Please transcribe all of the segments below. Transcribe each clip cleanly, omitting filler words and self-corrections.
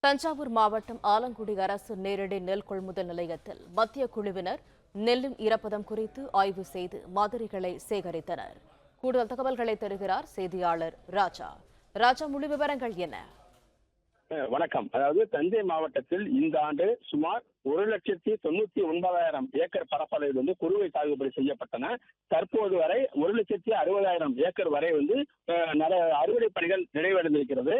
தஞ்சாவூர் மாவட்டம் ஆலங்குடி அரசு நேரடி நெல் கொள்முதல் நிலையத்தில் மத்திய குழுவினர் நெல்லின் ஈரப்பதம் குறித்து ஆய்வு செய்து மாதிரிகளை சேகரித்தனர். கூடுதல் தகவல்களை தருகிறார் செய்தியாளர் ராஜா. முழு விவரங்கள் என்ன? வணக்கம். அதாவது தஞ்சை மாவட்டத்தில் இந்த ஆண்டு சுமார் 1,99,000 ஏக்கர் பரப்பளவில் குறுவை சாகுபடி செய்யப்பட்டன. தற்போது வரை 1,60,000 ஏக்கர் வரை அறுவடை பணிகள் நிறைவடைந்திருக்கிறது.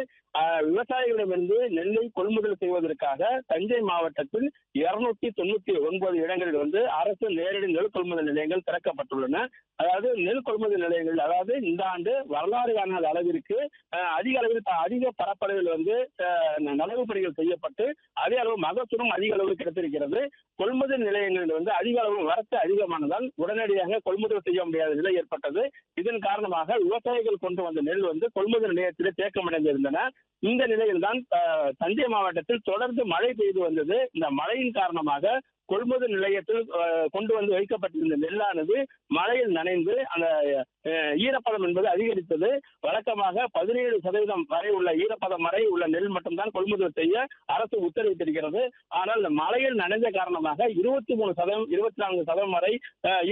விவசாயிகளிடமிருந்து நெல்லை கொள்முதல் செய்வதற்காக தஞ்சை மாவட்டத்தில் 299 இடங்களில் அரசு நேரடி நெல் கொள்முதல் நிலையங்கள் திறக்கப்பட்டுள்ளன. அதாவது நெல் கொள்முதல் நிலையங்கள் இந்த ஆண்டு வரலாறு காணாத அளவிற்கு அதிக பரப்பளவில் நடவு பணிகள் செய்யப்பட்டு அதே அளவு மகசூலும் அதிக அளவு கிடைத்திருக்கிறது. கொள்முதல் நிலையங்களில் அதிக அளவு வரத்து அதிகமானதால் உடனடியாக கொள்முதல் செய்ய முடியாத நிலை ஏற்பட்டது. இதன் காரணமாக விவசாயிகள் கொண்டு வந்த நெல் கொள்முதல் நிலையத்தில் தேக்கமடைந்திருந்தன. இந்த நிலையில் தான் தஞ்சை மாவட்டத்தில் தொடர்ந்து மழை பெய்து வந்தது. இந்த மழையின் காரணமாக கொள்முதல் நிலையத்தில் கொண்டு வைக்கப்பட்டிருந்த நெல்லானது மழையில் நனைந்து அந்த ஈரப்பதம் என்பது அதிகரித்தது. வழக்கமாக 17% வரை உள்ள ஈரப்பதம் வரை உள்ள நெல் மட்டும்தான் கொள்முதல் செய்ய அரசு உத்தரவிட்டிருக்கிறது. ஆனால் மழையில் நனைந்த காரணமாக 23%, 24% வரை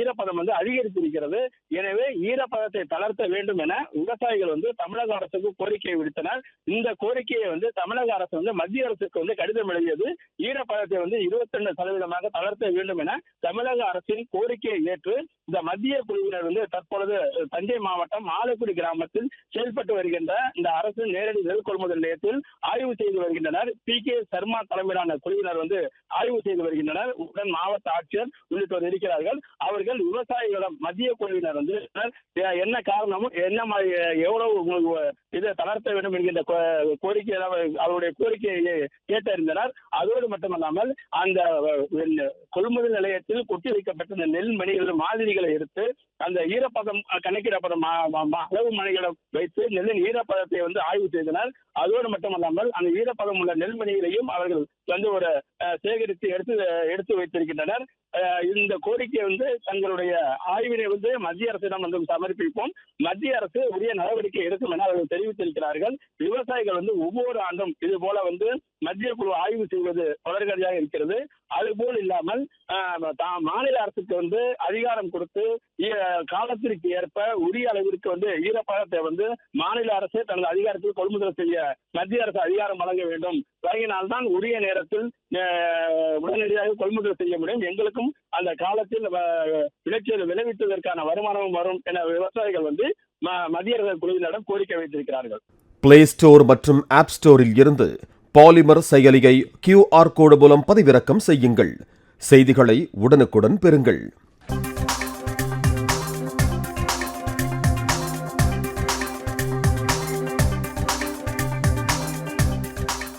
ஈரப்பதம் அதிகரித்திருக்கிறது. எனவே ஈரப்பதத்தை தளர்த்த வேண்டும் என விவசாயிகள் தமிழக அரசுக்கு கோரிக்கை விடுத்தனர். இந்த கோரிக்கையை தமிழக அரசு மத்திய அரசுக்கு கடிதம் எழுதியது. ஈரப்பதத்தை 22% தளர்த்த வேண்டும் என தமிழக அரசின் கோரிக்கையை ஏற்று இந்த மத்திய குழுவினர் தற்பொழுது தஞ்சை மாவட்டம் ஆலக்குடி கிராமத்தில் செயல்பட்டு வருகின்ற இந்த அரசு நேரடி நெல் கொள்முதல் நிலையத்தில் ஆய்வு செய்து வருகின்றனர். PK சர்மா தலைமையிலான குழுவினர் ஆய்வு செய்து வருகின்றனர். உடன் மாவட்ட ஆட்சியர் உள்ளிட்டோர் இருக்கிறார்கள். அவர்கள் விவசாயிகளிடம் மத்திய குழுவினர் என்ன காரணமும் என்ன மாதிரி எவ்வளவு இதை தளர்த்த வேண்டும் என்கின்ற கோரிக்கை அவருடைய கோரிக்கையை கேட்டறிந்தனர். அதோடு மட்டுமல்லாமல் அந்த கொள்முதல் நிலையத்தில் கொட்டி வைக்கப்பட்ட நெல் மணிகள் மாதிரிகளை எடுத்து அந்த ஈரப்பதம் கணக்கிடப்படும் அளவு மணிகளை வைத்து நெல்லின் ஈரப்பதத்தை ஆய்வு செய்தனர். அதோடு மட்டுமல்லாமல் அந்த ஈரப்பதம் உள்ள நெல்மணிகளையும் அவர்கள் ஒரு சேகரித்து எடுத்து வைத்திருக்கின்றனர். இந்த கோரிக்கை தங்களுடைய ஆய்வினை மத்திய அரசிடம் சமர்ப்பிப்போம். மத்திய அரசு உரிய நடவடிக்கை எடுக்கும் என அவர்கள் தெரிவித்திருக்கிறார்கள். விவசாயிகள் ஒவ்வொரு ஆண்டும் இது போல மத்திய குழு ஆய்வு செய்வது தொடர்கதையாக இருக்கிறது. அதுபோல் இல்லாமல் மாநில அரசுக்கு அதிகாரம் கொடுத்து காலத்திற்கு ஏற்ப உரிய அளவிற்கு ஈரப்பதத்தை மாநில அரசு தனது அதிகாரத்தில் கொள்முதல் செய்ய மத்திய அரசு அதிகாரம் வழங்க வேண்டும். வழங்கினால்தான் உரிய நேரத்தில் உடனடியாக கொள்முதல் செய்ய முடியும். எங்களுக்கும் அந்த காலத்தில் விளைச்சல் விளைவித்ததற்கான வருமானமும் வரும் என விவசாயிகள் மத்திய அரசு குழுவினரிடம் கோரிக்கை வைத்திருக்கிறார்கள். பிளே ஸ்டோர் மற்றும் ஆப் ஸ்டோரில் இருந்து பாலிமர் செயலியை QR கோடு மூலம் பதிவிறக்கம் செய்யுங்கள். செய்திகளை உடனுக்குடன் பெறுங்கள்.